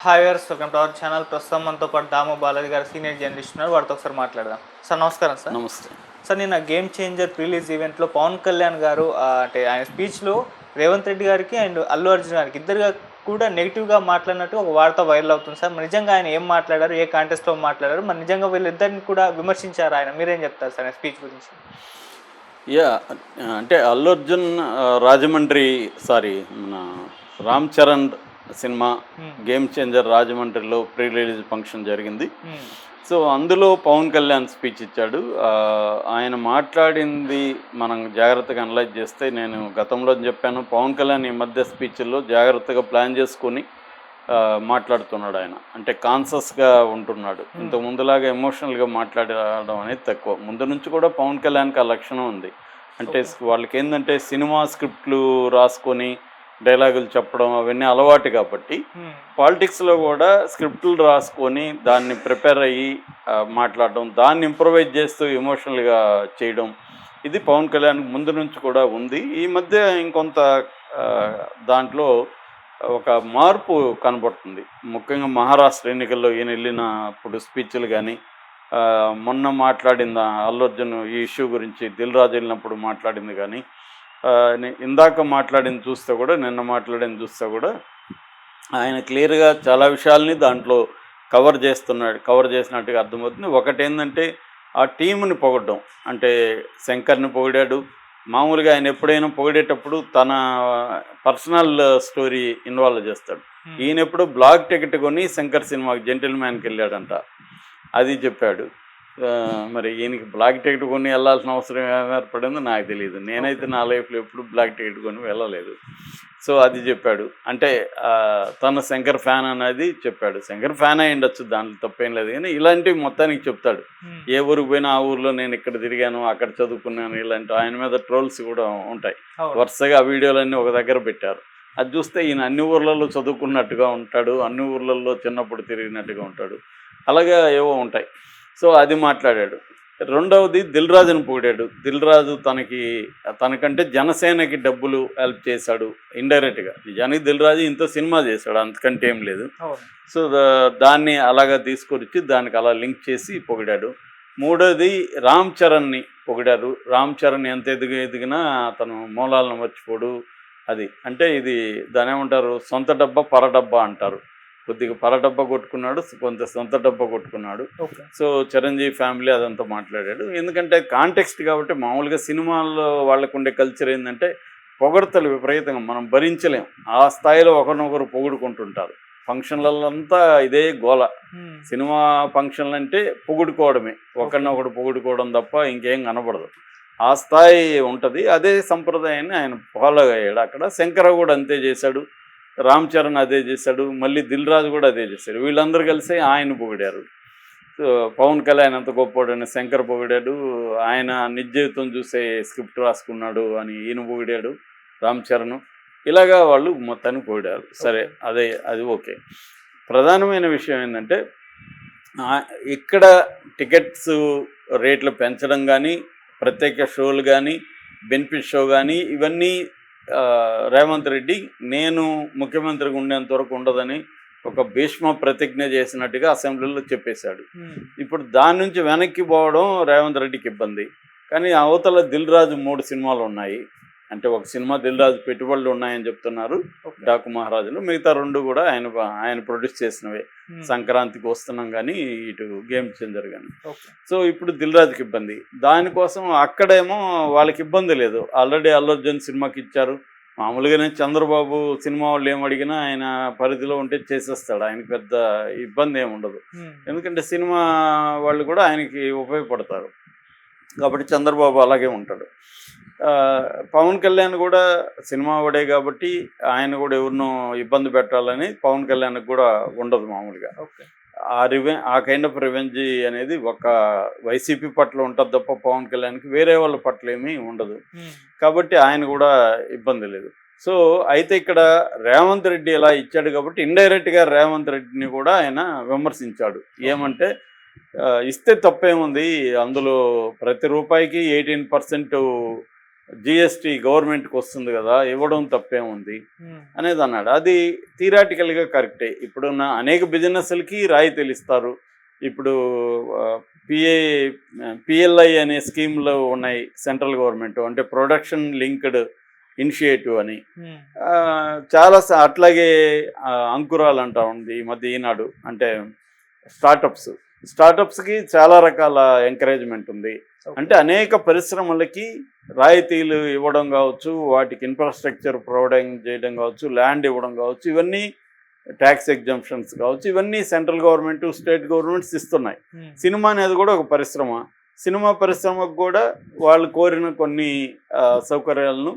Hi viewers, welcome to our channel. ప్రస్తుతం మనతో పాటు దాము బాలాజీ గారు సీనియర్ జర్నలిస్ట్ ఉన్నారు. వారితో ఒకసారి మాట్లాడదాం. సార్ నమస్కారం సార్. నమస్తే. సార్ నిన్న గేమ్ చేంజర్ రిలీజ్ ఈవెంట్లో పవన్ కళ్యాణ్ గారు అంటే ఆయన స్పీచ్లో రేవంత్ రెడ్డి గారికి అండ్ అల్లు అర్జున్ గారికి ఇద్దరుగా కూడా నెగిటివ్గా మాట్లాడినట్టు ఒక వార్త వైరల్ అవుతుంది సార్. మరి నిజంగా ఆయన ఏం మాట్లాడారు, ఏ కాంటెస్ట్లో మాట్లాడారు, మరి నిజంగా వీళ్ళిద్దరిని కూడా విమర్శించారు ఆయన? మీరేం చెప్తారు సార్ ఆయన స్పీచ్ గురించి? యా అంటే అల్లు అర్జున్ రాజమండ్రి మన Ram Charan cinema game changer రాజమండ్రిలో ప్రీ రిలీజ్ ఫంక్షన్ జరిగింది. సో అందులో పవన్ కళ్యాణ్ స్పీచ్ ఇచ్చాడు. ఆయన మాట్లాడింది మనం జాగ్రత్తగా అనలైజ్ చేస్తే, నేను గతంలో చెప్పాను, పవన్ కళ్యాణ్ ఈ మధ్య స్పీచ్ల్లో జాగ్రత్తగా ప్లాన్ చేసుకొని మాట్లాడుతున్నాడు. ఆయన అంటే కాన్షియస్గా ఉంటున్నాడు. ఇంత ముందులాగా ఎమోషనల్గా మాట్లాడడం అనేది తక్కువ. ముందు నుంచి కూడా పవన్ కళ్యాణ్కి ఆ లక్షణం ఉంది. అంటే వాళ్ళకి ఏంటంటే సినిమా స్క్రిప్ట్లు రాసుకొని డైలాగులు చెప్పడం అవన్నీ అలవాటు కాబట్టి పాలిటిక్స్లో కూడా స్క్రిప్ట్లు రాసుకొని దాన్ని ప్రిపేర్ అయ్యి మాట్లాడడం, దాన్ని ఇంప్రొవైజ్ చేస్తూ ఎమోషనల్గా చేయడం, ఇది పవన్ కళ్యాణ్ ముందు నుంచి కూడా ఉంది. ఈ మధ్య ఇంకొంత దాంట్లో ఒక మార్పు కనబడుతుంది. ముఖ్యంగా మహారాష్ట్ర ఎన్నికల్లో ఈయన వెళ్ళినప్పుడు స్పీచ్లు కానీ, మొన్న మాట్లాడిన అల్లు అర్జున్ ఈ ఇష్యూ గురించి దిల్ రాజు వెళ్ళినప్పుడు మాట్లాడింది కానీ, ఇందాక మాట్లాడింది చూస్తే కూడా, నిన్న మాట్లాడింది చూస్తే కూడా ఆయన క్లియర్గా చాలా విషయాల్ని దాంట్లో కవర్ చేసినట్టుగా అర్థమవుతుంది. ఒకటేంటంటే ఆ టీంని పొగడ్డం. అంటే శంకర్ని పొగిడాడు. మామూలుగా ఆయన ఎప్పుడైనా పొగిడేటప్పుడు తన పర్సనల్ స్టోరీ ఇన్వాల్వ్ చేస్తాడు. ఈయన ఎప్పుడు బ్లాక్ టికెట్ కొని శంకర్ సినిమాకి జెంటిల్మ్యాన్కి వెళ్ళాడంట, అది చెప్పాడు. మరి ఈయనకి బ్లాక్ టికెట్ కొని వెళ్ళాల్సిన అవసరం ఏర్పడిందో నాకు తెలియదు. నేనైతే నా లైఫ్లో ఎప్పుడు బ్లాక్ టికెట్ కొని వెళ్ళలేదు. సో అది చెప్పాడు. అంటే తన శంకర్ ఫ్యాన్ అనేది చెప్పాడు. శంకర్ ఫ్యాన్ అయి ఉండొచ్చు, దాంట్లో తప్పేం లేదు. కానీ ఇలాంటివి మొత్తానికి చెప్తాడు. ఏ ఊరికి పోయినా ఆ ఊర్లో నేను ఇక్కడ తిరిగాను, అక్కడ చదువుకున్నాను, ఇలాంటి ఆయన మీద ట్రోల్స్ కూడా ఉంటాయి. వరుసగా ఆ వీడియోలన్నీ ఒక దగ్గర పెట్టారు. అది చూస్తే ఈయన అన్ని ఊర్లలో చదువుకున్నట్టుగా ఉంటాడు, అన్ని ఊర్లలో చిన్నప్పుడు తిరిగినట్టుగా ఉంటాడు, అలాగే ఏవో ఉంటాయి. సో అది మాట్లాడాడు. రెండవది దిల్ రాజును పొగిడాడు. దిల్ రాజు తనకంటే జనసేనకి డబ్బులు హెల్ప్ చేశాడు ఇండైరెక్ట్గా. నిజానికి దిల్ రాజు ఇంత సినిమా చేశాడు, అంతకంటే ఏం లేదు. సో దాన్ని అలాగా తీసుకొచ్చి దానికి అలా లింక్ చేసి పొగిడాడు. మూడోది రామ్ చరణ్ని పొగిడారు. రామ్ చరణ్ ఎంత ఎదిగినా అతను మూలాలను మర్చిపోడు. అది అంటే ఇది దాని ఏమంటారు, సొంత డబ్బా పరడబ్బా అంటారు. కొద్దిగా పరడబ్బా కొట్టుకున్నాడు, కొంత సొంత డబ్బా కొట్టుకున్నాడు. సో చిరంజీవి ఫ్యామిలీ అదంతా మాట్లాడాడు. ఎందుకంటే కాంటెక్స్ట్ కాబట్టి. మామూలుగా సినిమాల్లో వాళ్ళకు ఉండే కల్చర్ ఏంటంటే పొగడతలు విపరీతంగా మనం భరించలేం. ఆ స్థాయిలో ఒకరినొకరు పొగుడుకుంటుంటారు. ఫంక్షన్లంతా ఇదే గోల. సినిమా ఫంక్షన్లు అంటే పొగుడుకోవడమే, ఒకరినొకడు పొగుడుకోవడం తప్ప ఇంకేం కనబడదు. ఆ స్థాయి ఉంటుంది. అదే సంప్రదాయాన్ని ఆయన ఫాలో అయ్యాడు. అక్కడ శంకర కూడా అంతే చేశాడు, రామ్ చరణ్ అదే చేశాడు, మళ్ళీ దిల్ రాజు కూడా అదే చేశాడు. వీళ్ళందరూ కలిసి ఆయన పొగిడారు. సో పవన్ కళ్యాణ్ అంత గొప్పవాడని శంకర్ పొగిడాడు. ఆయన నిజ జీవితం చూసే స్క్రిప్ట్ రాసుకున్నాడు అని ఈయన పొగిడాడు రామ్ చరణ్. ఇలాగా వాళ్ళు మొత్తాన్ని పొగిడారు. సరే, అది ఓకే. ప్రధానమైన విషయం ఏంటంటే ఇక్కడ టికెట్స్ రేట్లు పెంచడం కానీ, ప్రత్యేక షోలు కానీ, బెనిఫిట్ షో కానీ, ఇవన్నీ రేవంత్ రెడ్డి నేను ముఖ్యమంత్రిగా ఉండేంత వరకు ఉండదని ఒక భీష్మ ప్రతిజ్ఞ చేసినట్టుగా అసెంబ్లీలో చెప్పేశాడు. ఇప్పుడు దాని నుంచి వెనక్కి పోవడం రేవంత్ రెడ్డికి ఇబ్బంది. కానీ అవతల దిల్ రాజు 3 సినిమాలు ఉన్నాయి. అంటే ఒక సినిమా దిల్ రాజు పెట్టుబడులు ఉన్నాయని చెప్తున్నారు, డాకు మహారాజులు. మిగతా 2 కూడా ఆయన ప్రొడ్యూస్ చేసినవే. సంక్రాంతికి వస్తున్నాం కానీ, ఇటు గేమ్ చేంజర్ కానీ. సో ఇప్పుడు దిల్ రాజుకి ఇబ్బంది. దానికోసం అక్కడేమో వాళ్ళకి ఇబ్బంది లేదు, ఆల్రెడీ అల్లు అర్జున్ సినిమాకి ఇచ్చారు. మామూలుగానే చంద్రబాబు సినిమా వాళ్ళు ఏమడిగినా ఆయన పరిధిలో ఉంటే చేసేస్తాడు. ఆయనకి పెద్ద ఇబ్బంది ఏమి ఉండదు. ఎందుకంటే సినిమా వాళ్ళు కూడా ఆయనకి ఉపయోగపడతారు కాబట్టి చంద్రబాబు అలాగే ఉంటాడు. పవన్ కళ్యాణ్ కూడా సినిమా వాడే కాబట్టి ఆయన కూడా ఎవరినో ఇబ్బంది పెట్టాలని పవన్ కళ్యాణ్కి కూడా ఉండదు మామూలుగా. ఆ కైండ్ ఆఫ్ రివెంజ్ అనేది ఒక వైసీపీ పట్ల ఉంటుంది తప్ప పవన్ కళ్యాణ్కి వేరే వాళ్ళ పట్ల ఏమీ ఉండదు. కాబట్టి ఆయన కూడా ఇబ్బంది లేదు. సో అయితే ఇక్కడ రేవంత్ రెడ్డి ఇలా ఇచ్చాడు కాబట్టి ఇండైరెక్ట్గా రేవంత్ రెడ్డిని కూడా ఆయన విమర్శించాడు. ఏమంటే ఇస్తే తప్పేముంది, అందులో ప్రతి రూపాయికి 18% జిఎస్టీ గవర్నమెంట్కి వస్తుంది కదా, ఇవ్వడం తప్పేముంది అనేది అన్నాడు. అది థియరాటికల్గా కరెక్టే. ఇప్పుడున్న అనేక బిజినెస్లకి రాయితీలు ఇస్తారు. ఇప్పుడు పిఏ పిఎల్ఐ అనే స్కీమ్లు ఉన్నాయి సెంట్రల్ గవర్నమెంట్, అంటే ప్రొడక్షన్ లింక్డ్ ఇనిషియేటివ్ అని. చాలా అట్లాగే అంకురాలు అంటా ఉంది ఈ మధ్య ఈనాడు, అంటే స్టార్టప్స్కి చాలా రకాల ఎంకరేజ్మెంట్ ఉంది. అంటే అనేక పరిశ్రమలకి రాయితీలు ఇవ్వడం కావచ్చు, వాటికి ఇన్ఫ్రాస్ట్రక్చర్ ప్రొవైడింగ్ చేయడం కావచ్చు, ల్యాండ్ ఇవ్వడం కావచ్చు, ఇవన్నీ ట్యాక్స్ ఎగ్జంప్షన్స్ కావచ్చు, ఇవన్నీ సెంట్రల్ గవర్నమెంట్ స్టేట్ గవర్నమెంట్స్ ఇస్తున్నాయి. సినిమా అనేది కూడా ఒక పరిశ్రమ. సినిమా పరిశ్రమకు కూడా వాళ్ళు కోరిన కొన్ని సౌకర్యాలను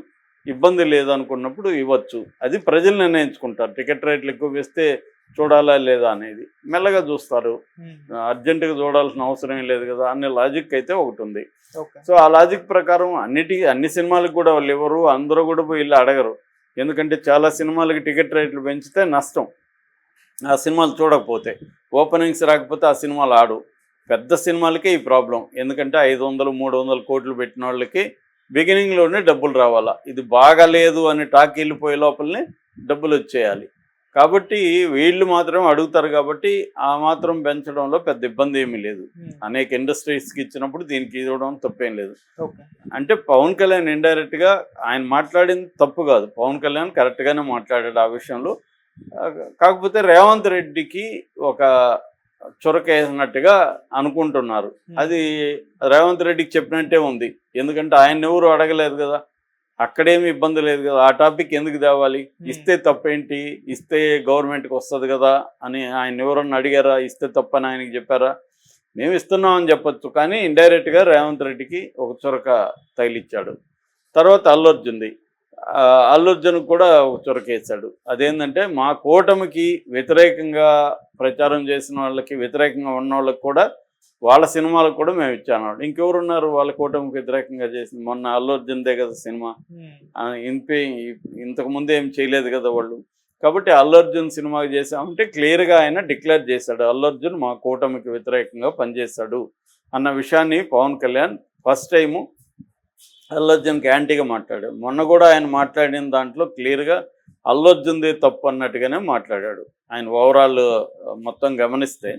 ఇబ్బంది లేదనుకున్నప్పుడు ఇవ్వచ్చు. అది ప్రజలు నిర్ణయించుకుంటారు. టికెట్ రేట్లు ఎక్కువ వేస్తే చూడాలా లేదా అనేది మెల్లగా చూస్తారు. అర్జెంటుగా చూడాల్సిన అవసరం లేదు కదా అనే లాజిక్ అయితే ఒకటి ఉంది. సో ఆ లాజిక్ ప్రకారం అన్ని సినిమాలకు కూడా వాళ్ళు ఇవ్వరు, అందరూ కూడా పోయి వెళ్ళి అడగరు. ఎందుకంటే చాలా సినిమాలకి టికెట్ రేట్లు పెంచితే నష్టం, ఆ సినిమాలు చూడకపోతే. ఓపెనింగ్స్ రాకపోతే ఆ సినిమాలు ఆడు. పెద్ద సినిమాలకే ఈ ప్రాబ్లం. ఎందుకంటే 500-300 కోట్లు పెట్టిన వాళ్ళకి బిగినింగ్లోనే డబ్బులు రావాలా. ఇది బాగాలేదు అని టాక్ వెళ్ళిపోయే లోపలనే డబ్బులు వచ్చేయాలి. కాబట్టి వీళ్ళు మాత్రం అడుగుతారు కాబట్టి ఆ మాత్రం పెంచడంలో పెద్ద ఇబ్బంది ఏమీ లేదు. అనేక ఇండస్ట్రీస్కి ఇచ్చినప్పుడు దీనికి ఇవ్వడం తప్పేం లేదు. అంటే పవన్ కళ్యాణ్ ఇండైరెక్ట్గా ఆయన మాట్లాడింది తప్పు కాదు. పవన్ కళ్యాణ్ కరెక్ట్గానే మాట్లాడాడు ఆ విషయంలో. కాకపోతే రేవంత్ రెడ్డికి ఒక చొరకేసినట్టుగా అనుకుంటున్నారు. అది రేవంత్ రెడ్డికి చెప్పినట్టే ఉంది. ఎందుకంటే ఆయన ఎవరు అడగలేదు కదా, అక్కడేమి ఇబ్బంది లేదు కదా, ఆ టాపిక్ ఎందుకు తేవాలి? ఇస్తే తప్పేంటి, ఇస్తే గవర్నమెంట్కి వస్తుంది కదా అని ఆయన ఎవరన్నా అడిగారా? ఇస్తే తప్పని ఆయనకి చెప్పారా? మేము ఇస్తున్నామని చెప్పొచ్చు, కానీ ఇండైరెక్ట్గా రేవంత్ రెడ్డికి ఒక చొరక తగిలిచ్చాడు. తర్వాత అల్లు అర్జున్ కూడా ఒక చొరకేశాడు. అదేంటంటే మా కూటమికి వ్యతిరేకంగా ప్రచారం చేసిన వాళ్ళకి, వ్యతిరేకంగా ఉన్న వాళ్ళకి కూడా వాళ్ళ సినిమాలకు కూడా మేము ఇచ్చాను. ఇంకెవరున్నారు వాళ్ళ కూటమికి వ్యతిరేకంగా చేసింది? మొన్న అల్లు అర్జున్దే కదా సినిమా. ఇంతకు ముందు ఏం చేయలేదు కదా వాళ్ళు. కాబట్టి అల్లు అర్జున్ సినిమాకి చేసామంటే క్లియర్గా ఆయన డిక్లేర్ చేశాడు, అల్లు అర్జున్ మా కూటమికి వ్యతిరేకంగా పనిచేశాడు అన్న విషయాన్ని పవన్ కళ్యాణ్ ఫస్ట్ టైము అల్లు అర్జున్కి యాంటీగా మాట్లాడాడు. మొన్న కూడా ఆయన మాట్లాడిన దాంట్లో క్లియర్గా అల్లు అర్జున్దే తప్పు అన్నట్టుగానే మాట్లాడాడు. ఆయన ఓవరాల్ మొత్తం గమనిస్తే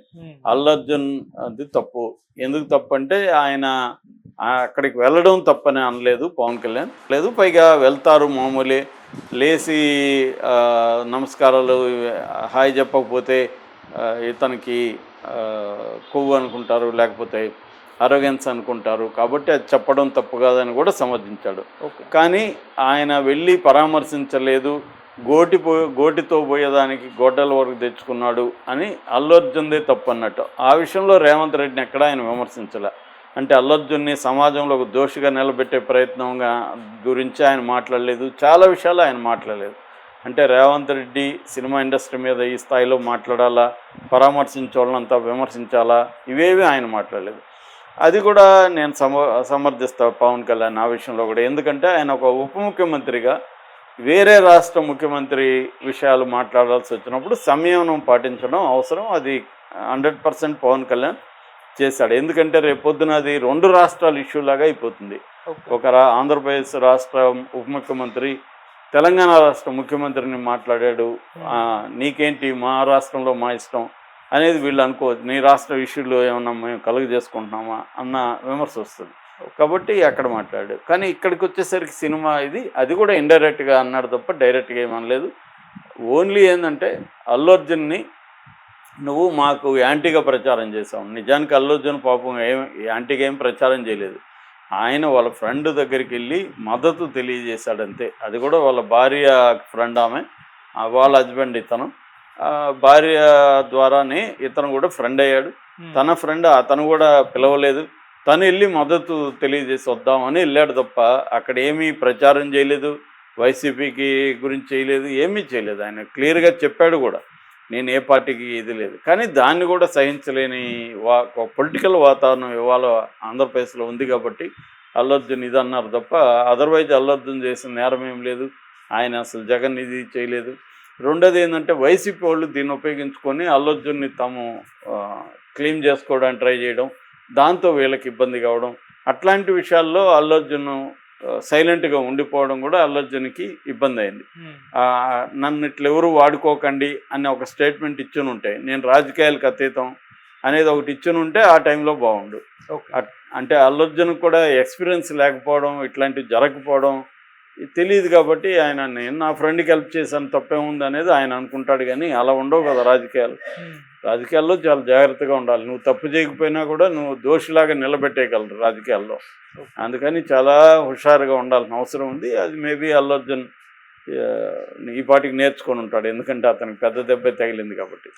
అల్లు అర్జున్ అది తప్పు. ఎందుకు తప్పు అంటే ఆయన అక్కడికి వెళ్ళడం తప్పని అనలేదు పవన్ కళ్యాణ్. లేదు, పైగా వెళ్తారు మామూలే, లేచి నమస్కారాలు హాయ్ చెప్పకపోతే ఇతనికి కొవ్వు అనుకుంటారు, లేకపోతే అరోగెన్స్ అనుకుంటారు. కాబట్టి అది చెప్పడం తప్పు కాదని కూడా సమర్థించాడు. కానీ ఆయన వెళ్ళి పరామర్శించలేదు, గోటితో పోయేదానికి గొడ్డల వరకు తెచ్చుకున్నాడు అని అల్లు అర్జున్దే తప్పు అన్నట్టు. ఆ విషయంలో రేవంత్ రెడ్డిని ఎక్కడ ఆయన విమర్శించలే. అంటే అల్లు అర్జున్ని సమాజంలో ఒక దోషిగా నిలబెట్టే ప్రయత్నంగా గురించి ఆయన మాట్లాడలేదు. చాలా విషయాలు ఆయన మాట్లాడలేదు. అంటే రేవంత్ రెడ్డి సినిమా ఇండస్ట్రీ మీద ఈ స్థాయిలో మాట్లాడాలా, పరామర్శించాలంతా విమర్శించాలా, ఇవేవి ఆయన మాట్లాడలేదు. అది కూడా నేను సమర్థిస్తాను పవన్ కళ్యాణ్ ఆ విషయంలో కూడా. ఎందుకంటే ఆయన ఒక ఉప ముఖ్యమంత్రిగా వేరే రాష్ట్ర ముఖ్యమంత్రి విషయాలు మాట్లాడాల్సి వచ్చినప్పుడు సంయమనం పాటించడం అవసరం. అది 100% పవన్ కళ్యాణ్ చేశాడు. ఎందుకంటే రేపు పొద్దున అది 2 రాష్ట్రాల ఇష్యూ లాగా అయిపోతుంది. ఒక ఆంధ్రప్రదేశ్ రాష్ట్ర ఉప ముఖ్యమంత్రి తెలంగాణ రాష్ట్ర ముఖ్యమంత్రిని మాట్లాడాడు, నీకేంటి మా రాష్ట్రంలో మా ఇష్టం అనేది వీళ్ళు అనుకోవచ్చు. నీ రాష్ట్ర ఇష్యూలో ఏమన్నా మేము కలుగు చేసుకుంటున్నామా అన్న విమర్శ వస్తుంది. కాబట్టి అక్కడ మాట్లాడాడు. కానీ ఇక్కడికి వచ్చేసరికి సినిమా అది కూడా ఇండైరెక్ట్గా అన్నాడు తప్ప డైరెక్ట్గా ఏమనలేదు. ఓన్లీ ఏంటంటే అల్లు అర్జున్ని నువ్వు మాకు యాంటీగా ప్రచారం చేసావు. నిజానికి అల్లు అర్జున్ పాపం యాంటీగా ఏం ప్రచారం చేయలేదు. ఆయన వాళ్ళ ఫ్రెండ్ దగ్గరికి వెళ్ళి మద్దతు తెలియజేశాడంతే. అది కూడా వాళ్ళ భార్య ఫ్రెండ్, ఆమె వాళ్ళ హస్బెండ్ ఇతను, భార్య ద్వారానే ఇతను కూడా ఫ్రెండ్ అయ్యాడు. తన ఫ్రెండ్ అతను కూడా పిలవలేదు, తను వెళ్ళి మద్దతు తెలియజేసి వద్దామని వెళ్ళాడు తప్ప అక్కడ ఏమీ ప్రచారం చేయలేదు, వైసీపీకి గురించి చేయలేదు, ఏమీ చేయలేదు. ఆయన క్లియర్గా చెప్పాడు కూడా, నేను ఏ పార్టీకి ఇది లేదు. కానీ దాన్ని కూడా సహించలేని పొలిటికల్ వాతావరణం ఇవాళ ఆంధ్రప్రదేశ్లో ఉంది కాబట్టి అల్లు అర్జున్ ఇది అన్నారు తప్ప అదర్వైజ్ అల్లు అర్జున్ చేసిన నేరం ఏం లేదు. ఆయన అసలు జగన్ ఇది చేయలేదు. రెండోది ఏంటంటే వైసీపీ వాళ్ళు దీన్ని ఉపయోగించుకొని అల్లు అర్జున్ని తాము క్లెయిమ్ చేసుకోవడానికి ట్రై చేయడం, దాంతో వీళ్ళకి ఇబ్బంది కావడం, అట్లాంటి విషయాల్లో అల్లు అర్జున్ సైలెంట్గా ఉండిపోవడం కూడా అల్లు అర్జున్కి ఇబ్బంది అయింది. నన్ను ఇట్లా ఎవరు వాడుకోకండి అని ఒక స్టేట్మెంట్ ఇచ్చుని ఉంటే, నేను రాజకీయాలకు అతీతం అనేది ఒకటి ఇచ్చుని ఉంటే ఆ టైంలో బాగుండు. అంటే అల్లు అర్జున్కి కూడా ఎక్స్పీరియన్స్ లేకపోవడం, ఇట్లాంటివి జరగకపోవడం తెలియదు కాబట్టి ఆయన నేను నా ఫ్రెండ్కి హెల్ప్ చేశాను తప్పేముంది అనేది ఆయన అనుకుంటాడు. కానీ అలా ఉండవు కదా రాజకీయాల్లో చాలా జాగ్రత్తగా ఉండాలి. నువ్వు తప్పు చేయకపోయినా కూడా నువ్వు దోషిలాగా నిలబెట్టేయగలరు రాజకీయాల్లో. అందుకని చాలా హుషారుగా ఉండాల్సిన అవసరం ఉంది. అది మేబీ అల్లు అర్జున్ ఈ పాటికి నేర్చుకొని ఉంటాడు, ఎందుకంటే అతనికి పెద్ద దెబ్బ తగిలింది కాబట్టి.